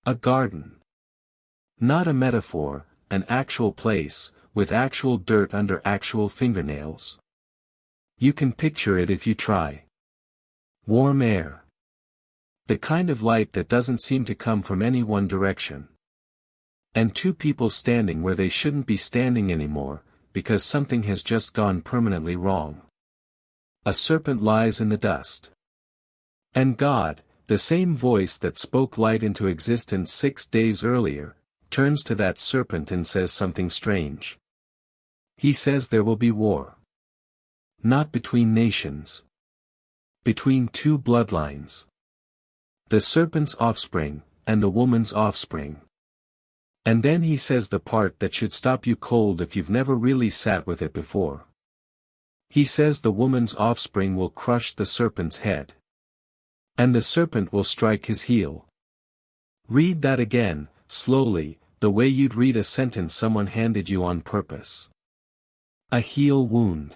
A garden. Not a metaphor, an actual place, with actual dirt under actual fingernails. You can picture it if you try. Warm air. The kind of light that doesn't seem to come from any one direction. And two people standing where they shouldn't be standing anymore, because something has just gone permanently wrong. A serpent lies in the dust. And God, the same voice that spoke light into existence 6 days earlier, turns to that serpent and says something strange. He says there will be war. Not between nations. Between two bloodlines. The serpent's offspring, and the woman's offspring. And then he says the part that should stop you cold if you've never really sat with it before. He says the woman's offspring will crush the serpent's head. And the serpent will strike his heel. Read that again, slowly, the way you'd read a sentence someone handed you on purpose. A heel wound.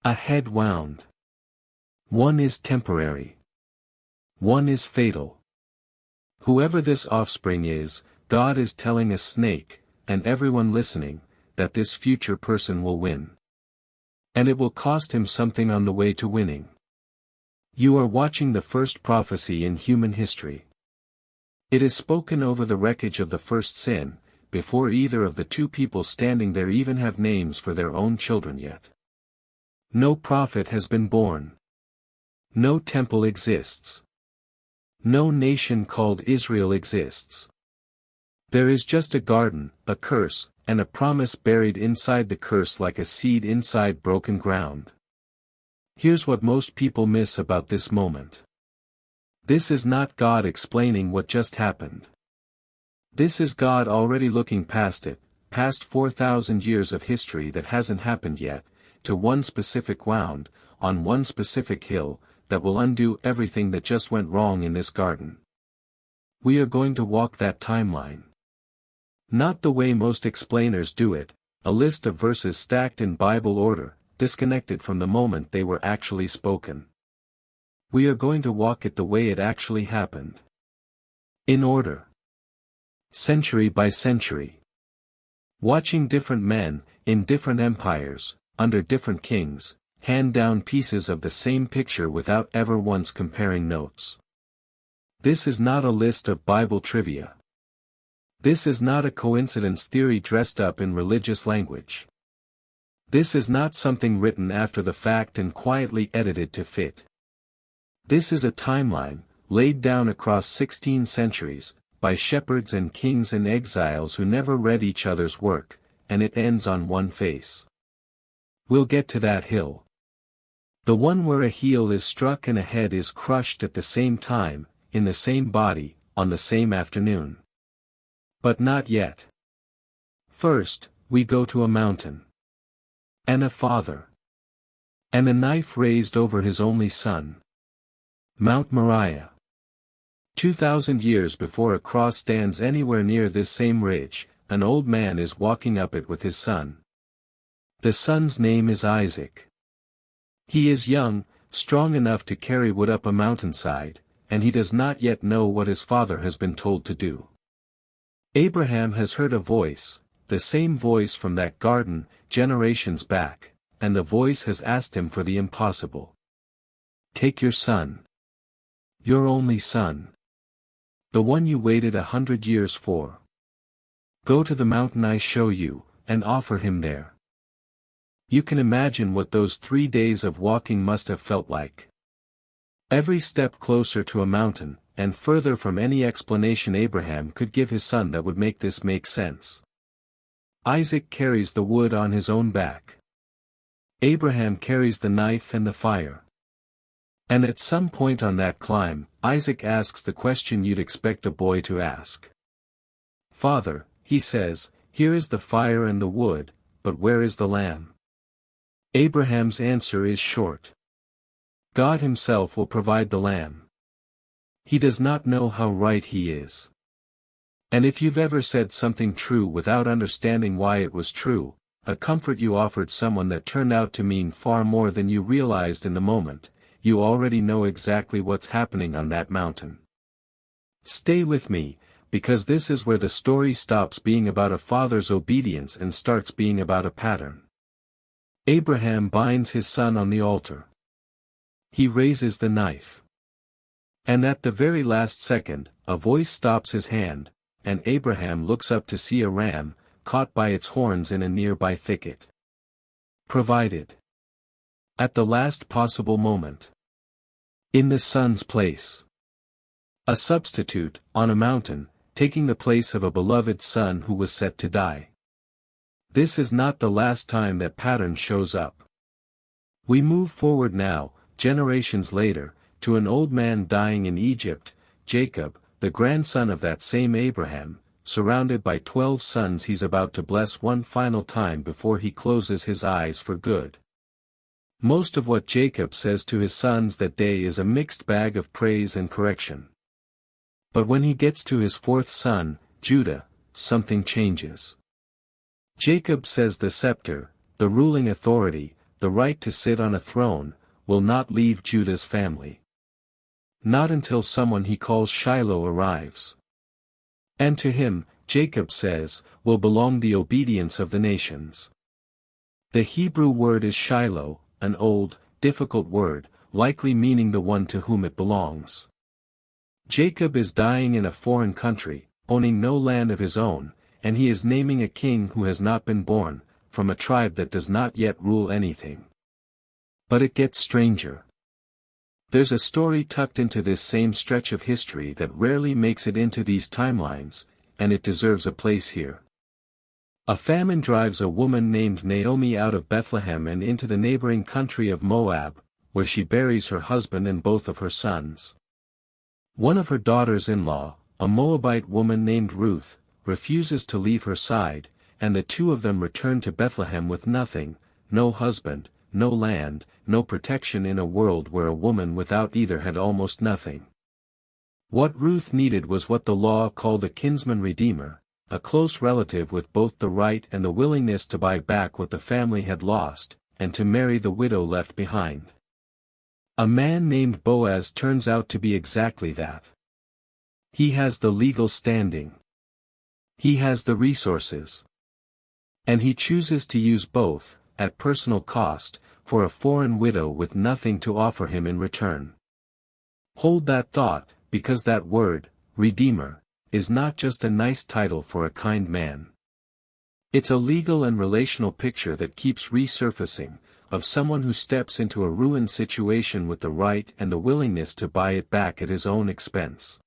A head wound. One is temporary. One is fatal. Whoever this offspring is, God is telling a snake, and everyone listening, that this future person will win. And it will cost him something on the way to winning. You are watching the first prophecy in human history. It is spoken over the wreckage of the first sin, before either of the two people standing there even have names for their own children yet. No prophet has been born. No temple exists. No nation called Israel exists. There is just a garden, a curse, and a promise buried inside the curse like a seed inside broken ground. Here's what most people miss about this moment. This is not God explaining what just happened. This is God already looking past it, past 4,000 years of history that hasn't happened yet, to one specific wound, on one specific hill, that will undo everything that just went wrong in this garden. We are going to walk that timeline. Not the way most explainers do it, a list of verses stacked in Bible order, disconnected from the moment they were actually spoken. We are going to walk it the way it actually happened. In order. Century by century. Watching different men, in different empires, under different kings, hand down pieces of the same picture without ever once comparing notes. This is not a list of Bible trivia. This is not a coincidence theory dressed up in religious language. This is not something written after the fact and quietly edited to fit. This is a timeline, laid down across 16 centuries, by shepherds and kings and exiles who never read each other's work, and it ends on one face. We'll get to that hill. The one where a heel is struck and a head is crushed at the same time, in the same body, on the same afternoon. But not yet. First, we go to a mountain. And a father. And a knife raised over his only son. Mount Moriah. 2,000 years before a cross stands anywhere near this same ridge, an old man is walking up it with his son. The son's name is Isaac. He is young, strong enough to carry wood up a mountainside, and he does not yet know what his father has been told to do. Abraham has heard a voice, the same voice from that garden, generations back, and the voice has asked him for the impossible. Take your son. Your only son. The one you waited 100 years for. Go to the mountain I show you, and offer him there. You can imagine what those 3 days of walking must have felt like. Every step closer to a mountain, and further from any explanation Abraham could give his son that would make this make sense. Isaac carries the wood on his own back. Abraham carries the knife and the fire. And at some point on that climb, Isaac asks the question you'd expect a boy to ask. Father, he says, here is the fire and the wood, but where is the lamb? Abraham's answer is short. God himself will provide the lamb. He does not know how right he is. And if you've ever said something true without understanding why it was true, a comfort you offered someone that turned out to mean far more than you realized in the moment, you already know exactly what's happening on that mountain. Stay with me, because this is where the story stops being about a father's obedience and starts being about a pattern. Abraham binds his son on the altar. He raises the knife. And at the very last second, a voice stops his hand, and Abraham looks up to see a ram, caught by its horns in a nearby thicket. Provided. At the last possible moment. In the son's place. A substitute, on a mountain, taking the place of a beloved son who was set to die. This is not the last time that pattern shows up. We move forward now, generations later, to an old man dying in Egypt, Jacob, the grandson of that same Abraham, surrounded by 12 sons he's about to bless one final time before he closes his eyes for good. Most of what Jacob says to his sons that day is a mixed bag of praise and correction. But when he gets to his fourth son, Judah, something changes. Jacob says the scepter, the ruling authority, the right to sit on a throne, will not leave Judah's family. Not until someone he calls Shiloh arrives. And to him, Jacob says, will belong the obedience of the nations. The Hebrew word is Shiloh, an old, difficult word, likely meaning the one to whom it belongs. Jacob is dying in a foreign country, owning no land of his own, and he is naming a king who has not been born, from a tribe that does not yet rule anything. But it gets stranger. There's a story tucked into this same stretch of history that rarely makes it into these timelines, and it deserves a place here. A famine drives a woman named Naomi out of Bethlehem and into the neighboring country of Moab, where she buries her husband and both of her sons. One of her daughters-in-law, a Moabite woman named Ruth, refuses to leave her side, and the two of them return to Bethlehem with nothing, no husband, no land, no protection in a world where a woman without either had almost nothing. What Ruth needed was what the law called a kinsman redeemer, a close relative with both the right and the willingness to buy back what the family had lost, and to marry the widow left behind. A man named Boaz turns out to be exactly that. He has the legal standing. He has the resources. And he chooses to use both, at personal cost, for a foreign widow with nothing to offer him in return. Hold that thought, because that word, Redeemer, is not just a nice title for a kind man. It's a legal and relational picture that keeps resurfacing, of someone who steps into a ruined situation with the right and the willingness to buy it back at his own expense.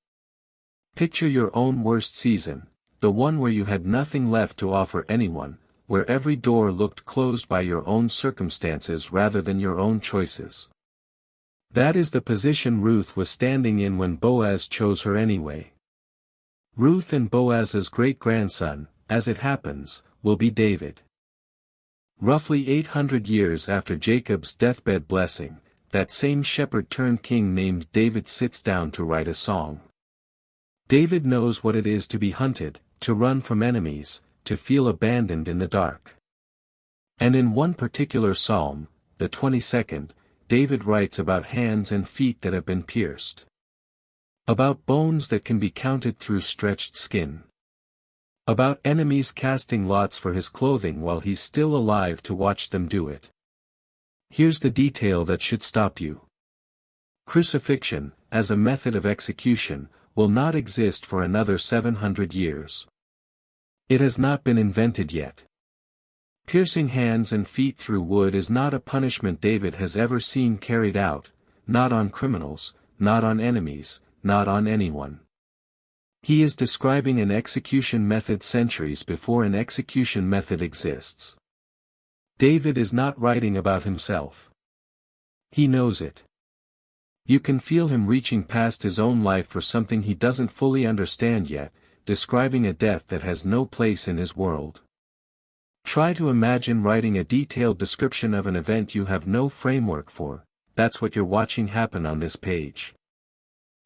Picture your own worst season, the one where you had nothing left to offer anyone, where every door looked closed by your own circumstances rather than your own choices. That is the position Ruth was standing in when Boaz chose her anyway. Ruth and Boaz's great-grandson, as it happens, will be David. Roughly 800 years after Jacob's deathbed blessing, that same shepherd-turned-king named David sits down to write a song. David knows what it is to be hunted, to run from enemies, to feel abandoned in the dark. And in one particular psalm, the 22nd, David writes about hands and feet that have been pierced. About bones that can be counted through stretched skin. About enemies casting lots for his clothing while he's still alive to watch them do it. Here's the detail that should stop you. Crucifixion, as a method of execution, will not exist for another 700 years. It has not been invented yet. Piercing hands and feet through wood is not a punishment David has ever seen carried out, not on criminals, not on enemies, not on anyone. He is describing an execution method centuries before an execution method exists. David is not writing about himself. He knows it. You can feel him reaching past his own life for something he doesn't fully understand yet, describing a death that has no place in his world. Try to imagine writing a detailed description of an event you have no framework for. That's what you're watching happen on this page.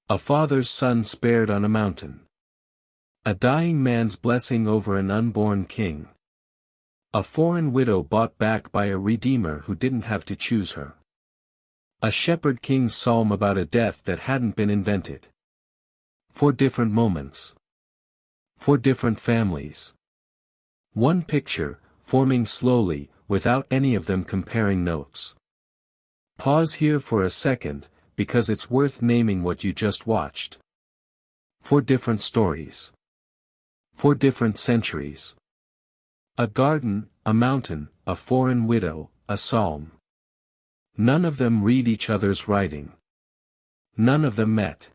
A father's son spared on a mountain. A dying man's blessing over an unborn king. A foreign widow bought back by a redeemer who didn't have to choose her. A shepherd king's psalm about a death that hadn't been invented. 4 different moments. For different families. One picture, forming slowly, without any of them comparing notes. Pause here for a second, because it's worth naming what you just watched. For different stories. For different centuries. A garden, a mountain, a foreign widow, a psalm. None of them read each other's writing. None of them met.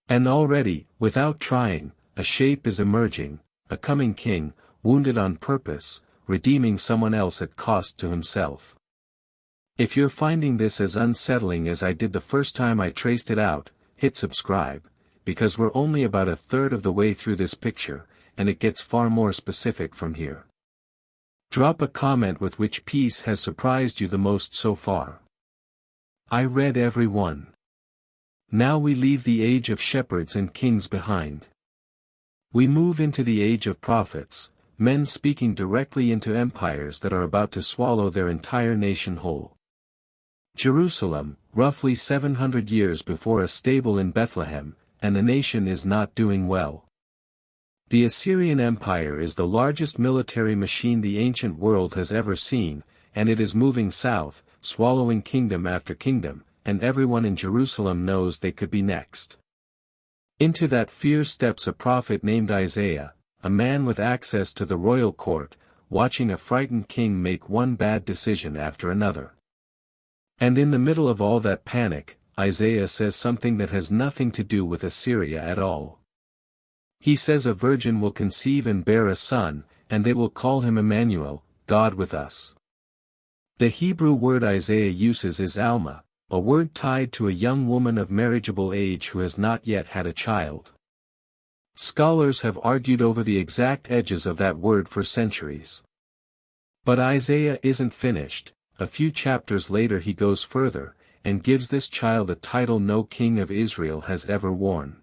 And already, without trying, a shape is emerging, a coming king, wounded on purpose, redeeming someone else at cost to himself. If you're finding this as unsettling as I did the first time I traced it out, hit subscribe, because we're only about a third of the way through this picture, and it gets far more specific from here. Drop a comment with which piece has surprised you the most so far. I read every one. Now we leave the age of shepherds and kings behind. We move into the age of prophets, men speaking directly into empires that are about to swallow their entire nation whole. Jerusalem, roughly 700 years before a stable in Bethlehem, and the nation is not doing well. The Assyrian Empire is the largest military machine the ancient world has ever seen, and it is moving south, swallowing kingdom after kingdom, and everyone in Jerusalem knows they could be next. Into that fear steps a prophet named Isaiah, a man with access to the royal court, watching a frightened king make one bad decision after another. And in the middle of all that panic, Isaiah says something that has nothing to do with Assyria at all. He says a virgin will conceive and bear a son, and they will call him Immanuel, God with us. The Hebrew word Isaiah uses is Alma, a word tied to a young woman of marriageable age who has not yet had a child. Scholars have argued over the exact edges of that word for centuries. But Isaiah isn't finished. A few chapters later he goes further, and gives this child a title no king of Israel has ever worn.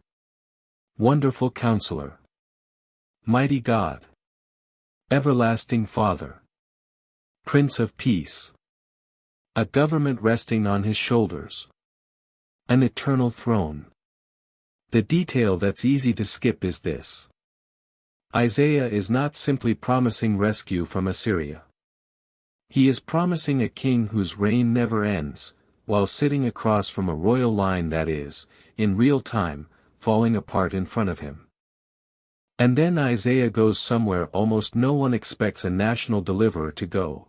Wonderful Counselor. Mighty God. Everlasting Father. Prince of Peace. A government resting on his shoulders. An eternal throne. The detail that's easy to skip is this. Isaiah is not simply promising rescue from Assyria. He is promising a king whose reign never ends, while sitting across from a royal line that is, in real time, falling apart in front of him. And then Isaiah goes somewhere almost no one expects a national deliverer to go.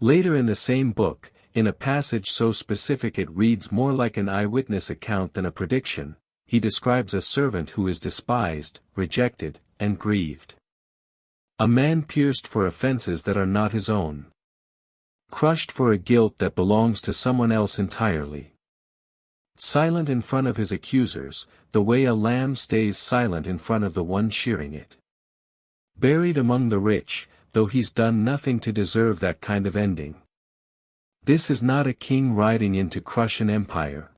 Later in the same book, in a passage so specific it reads more like an eyewitness account than a prediction, he describes a servant who is despised, rejected, and grieved. A man pierced for offenses that are not his own. Crushed for a guilt that belongs to someone else entirely. Silent in front of his accusers, the way a lamb stays silent in front of the one shearing it. Buried among the rich, though he's done nothing to deserve that kind of ending. This is not a king riding in to crush an empire.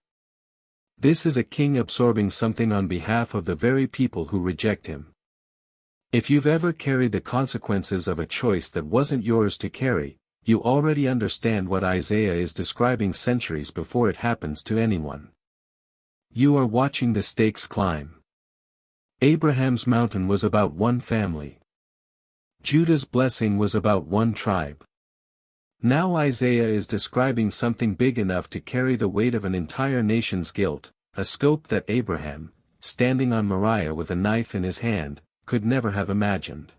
This is a king absorbing something on behalf of the very people who reject him. If you've ever carried the consequences of a choice that wasn't yours to carry, you already understand what Isaiah is describing centuries before it happens to anyone. You are watching the stakes climb. Abraham's mountain was about one family. Judah's blessing was about one tribe. Now Isaiah is describing something big enough to carry the weight of an entire nation's guilt, a scope that Abraham, standing on Moriah with a knife in his hand, could never have imagined.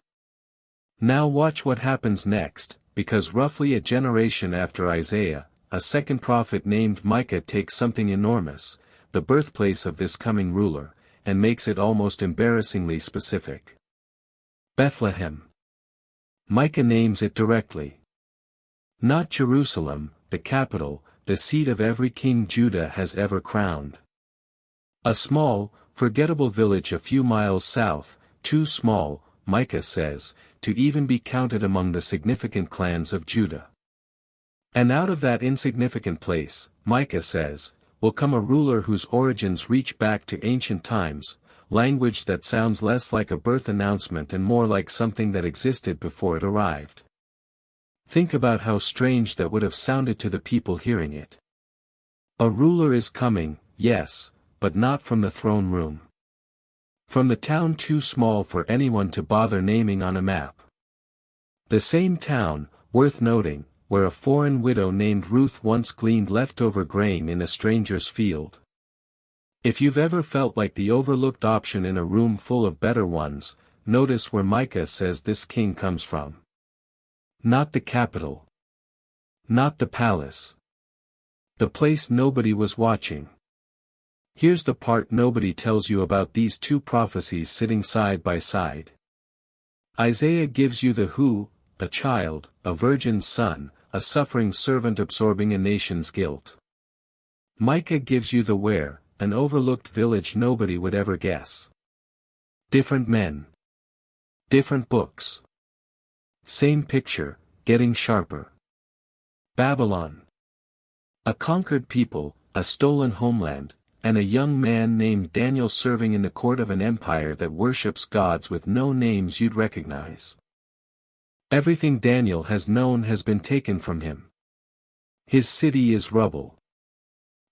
Now watch what happens next, because roughly a generation after Isaiah, a second prophet named Micah takes something enormous, the birthplace of this coming ruler, and makes it almost embarrassingly specific. Bethlehem. Micah names it directly. Not Jerusalem, the capital, the seat of every king Judah has ever crowned. A small, forgettable village a few miles south, too small, Micah says, to even be counted among the significant clans of Judah. And out of that insignificant place, Micah says, will come a ruler whose origins reach back to ancient times, language that sounds less like a birth announcement and more like something that existed before it arrived. Think about how strange that would have sounded to the people hearing it. A ruler is coming, yes, but not from the throne room. From the town too small for anyone to bother naming on a map. The same town, worth noting, where a foreign widow named Ruth once gleaned leftover grain in a stranger's field. If you've ever felt like the overlooked option in a room full of better ones, notice where Micah says this king comes from. Not the capital. Not the palace. The place nobody was watching. Here's the part nobody tells you about these two prophecies sitting side by side. Isaiah gives you the who, a child, a virgin's son, a suffering servant absorbing a nation's guilt. Micah gives you the where, an overlooked village nobody would ever guess. Different men. Different books. Same picture, getting sharper. Babylon. A conquered people, a stolen homeland, and a young man named Daniel serving in the court of an empire that worships gods with no names you'd recognize. Everything Daniel has known has been taken from him. His city is rubble.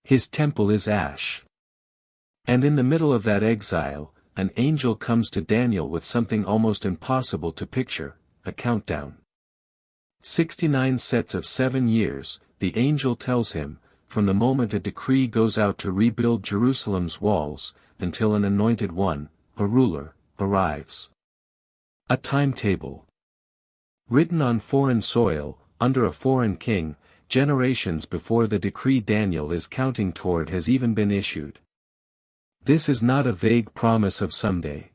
His temple is ash. And in the middle of that exile, an angel comes to Daniel with something almost impossible to picture, a countdown. 69 sets of 7 years, the angel tells him, from the moment a decree goes out to rebuild Jerusalem's walls, until an anointed one, a ruler, arrives. A timetable. Written on foreign soil, under a foreign king, generations before the decree Daniel is counting toward has even been issued. This is not a vague promise of someday.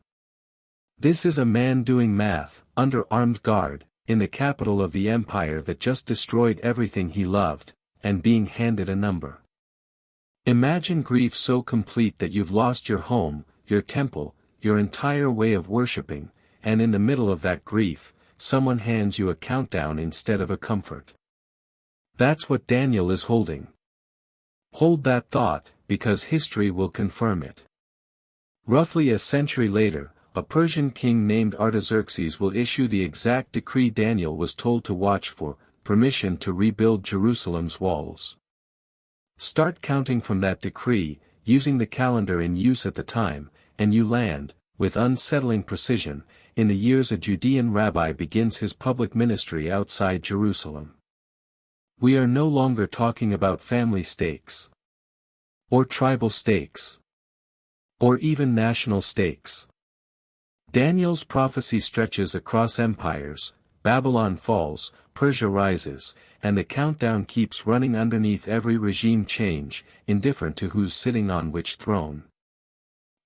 This is a man doing math, under armed guard, in the capital of the empire that just destroyed everything he loved, and being handed a number. Imagine grief so complete that you've lost your home, your temple, your entire way of worshipping, and in the middle of that grief, someone hands you a countdown instead of a comfort. That's what Daniel is holding. Hold that thought, because history will confirm it. Roughly a century later, a Persian king named Artaxerxes will issue the exact decree Daniel was told to watch for, permission to rebuild Jerusalem's walls. Start counting from that decree, using the calendar in use at the time, and you land, with unsettling precision, in the years a Judean rabbi begins his public ministry outside Jerusalem. We are no longer talking about family stakes. Or tribal stakes. Or even national stakes. Daniel's prophecy stretches across empires, Babylon falls, Persia rises, and the countdown keeps running underneath every regime change, indifferent to who's sitting on which throne.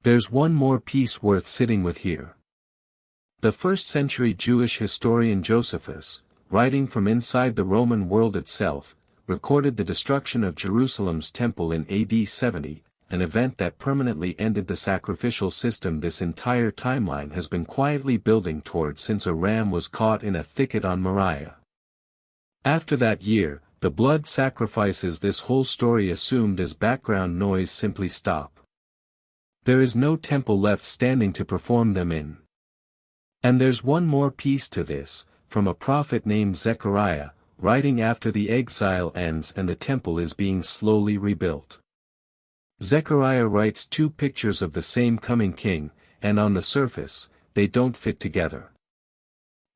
There's one more piece worth sitting with here. The first-century Jewish historian Josephus, writing from inside the Roman world itself, recorded the destruction of Jerusalem's temple in AD 70, an event that permanently ended the sacrificial system this entire timeline has been quietly building toward since a ram was caught in a thicket on Moriah. After that year, the blood sacrifices this whole story assumed as background noise simply stop. There is no temple left standing to perform them in. And there's one more piece to this, from a prophet named Zechariah, writing after the exile ends and the temple is being slowly rebuilt. Zechariah writes two pictures of the same coming king, and on the surface, they don't fit together.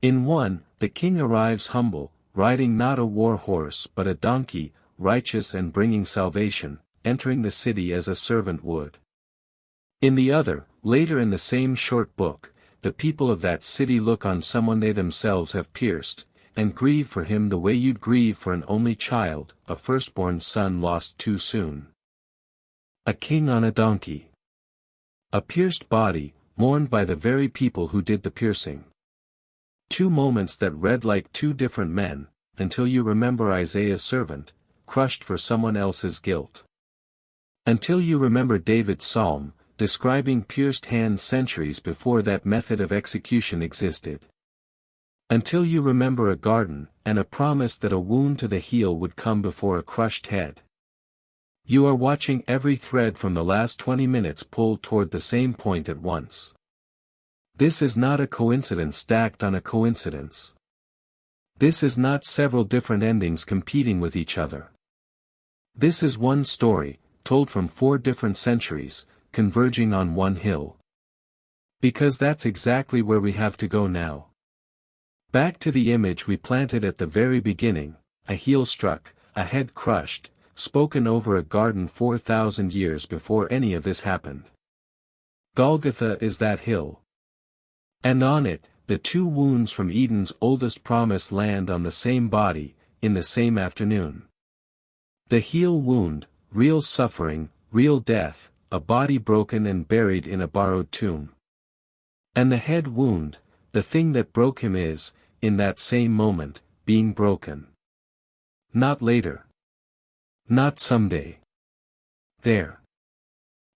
In one, the king arrives humble, riding not a war horse but a donkey, righteous and bringing salvation, entering the city as a servant would. In the other, later in the same short book, the people of that city look on someone they themselves have pierced, and grieve for him the way you'd grieve for an only child, a firstborn son lost too soon. A king on a donkey. A pierced body, mourned by the very people who did the piercing. Two moments that read like two different men, until you remember Isaiah's servant, crushed for someone else's guilt. Until you remember David's psalm, describing pierced hands centuries before that method of execution existed. Until you remember a garden, and a promise that a wound to the heel would come before a crushed head. You are watching every thread from the last 20 minutes pull toward the same point at once. This is not a coincidence stacked on a coincidence. This is not several different endings competing with each other. This is one story, told from 4 different centuries, converging on one hill. Because that's exactly where we have to go now. Back to the image we planted at the very beginning, a heel struck, a head crushed, spoken over a garden 4,000 years before any of this happened. Golgotha is that hill. And on it, the two wounds from Eden's oldest promise land on the same body, in the same afternoon. The heel wound, real suffering, real death, a body broken and buried in a borrowed tomb. And the head wound, the thing that broke him is, in that same moment, being broken. Not later. Not someday. There.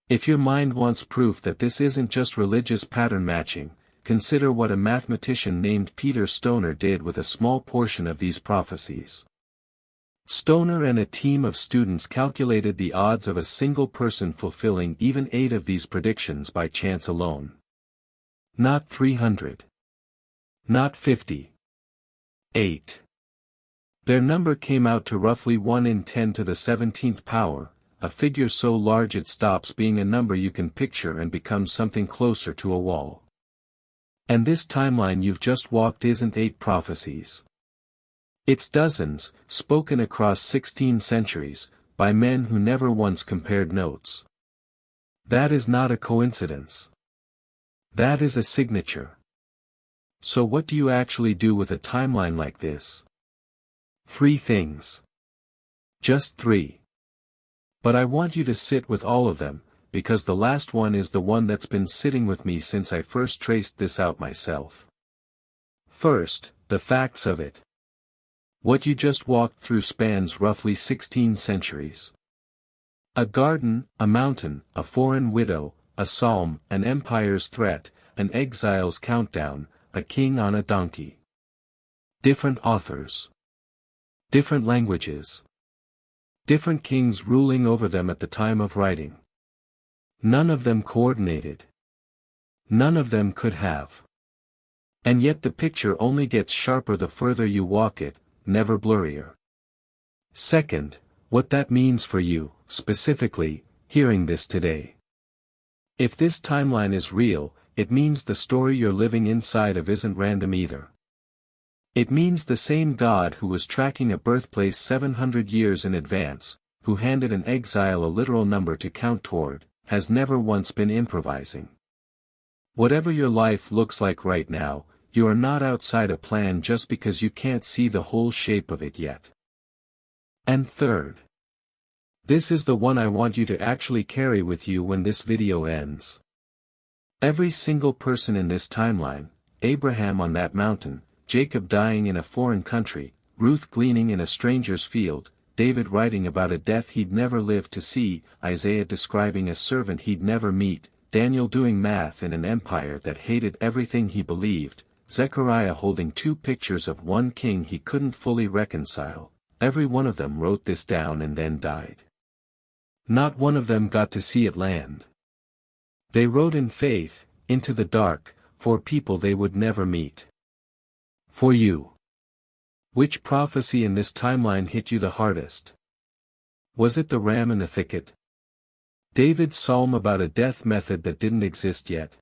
If your mind wants proof that this isn't just religious pattern matching, consider what a mathematician named Peter Stoner did with a small portion of these prophecies. Stoner and a team of students calculated the odds of a single person fulfilling even 8 of these predictions by chance alone. Not 300. Not 50. 8. Their number came out to roughly 1 in 10 to the 17th power, a figure so large it stops being a number you can picture and becomes something closer to a wall. And this timeline you've just walked isn't 8 prophecies. It's dozens, spoken across 16 centuries, by men who never once compared notes. That is not a coincidence. That is a signature. So what do you actually do with a timeline like this? 3 things. Just 3. But I want you to sit with all of them, because the last one is the one that's been sitting with me since I first traced this out myself. First, the facts of it. What you just walked through spans roughly 16 centuries. A garden, a mountain, a foreign widow, a psalm, an empire's threat, an exile's countdown, a king on a donkey. Different authors. Different languages. Different kings ruling over them at the time of writing. None of them coordinated. None of them could have. And yet the picture only gets sharper the further you walk it, never blurrier. Second, what that means for you, specifically, hearing this today. If this timeline is real, it means the story you're living inside of isn't random either. It means the same God who was tracking a birthplace 700 years in advance, who handed an exile a literal number to count toward, has never once been improvising. Whatever your life looks like right now, you are not outside a plan just because you can't see the whole shape of it yet. And third. This is the one I want you to actually carry with you when this video ends. Every single person in this timeline, Abraham on that mountain, Jacob dying in a foreign country, Ruth gleaning in a stranger's field, David writing about a death he'd never live to see, Isaiah describing a servant he'd never meet, Daniel doing math in an empire that hated everything he believed, Zechariah holding 2 pictures of one king he couldn't fully reconcile. Every one of them wrote this down and then died. Not one of them got to see it land. They wrote in faith, into the dark, for people they would never meet. For you. Which prophecy in this timeline hit you the hardest? Was it the ram in the thicket? David's psalm about a death method that didn't exist yet?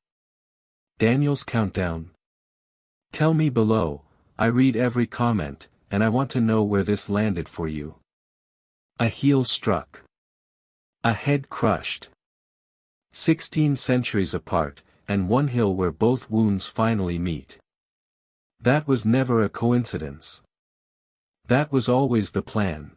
Daniel's countdown? Tell me below, I read every comment, and I want to know where this landed for you. A heel struck. A head crushed. 16 centuries apart, and one hill where both wounds finally meet. That was never a coincidence. That was always the plan.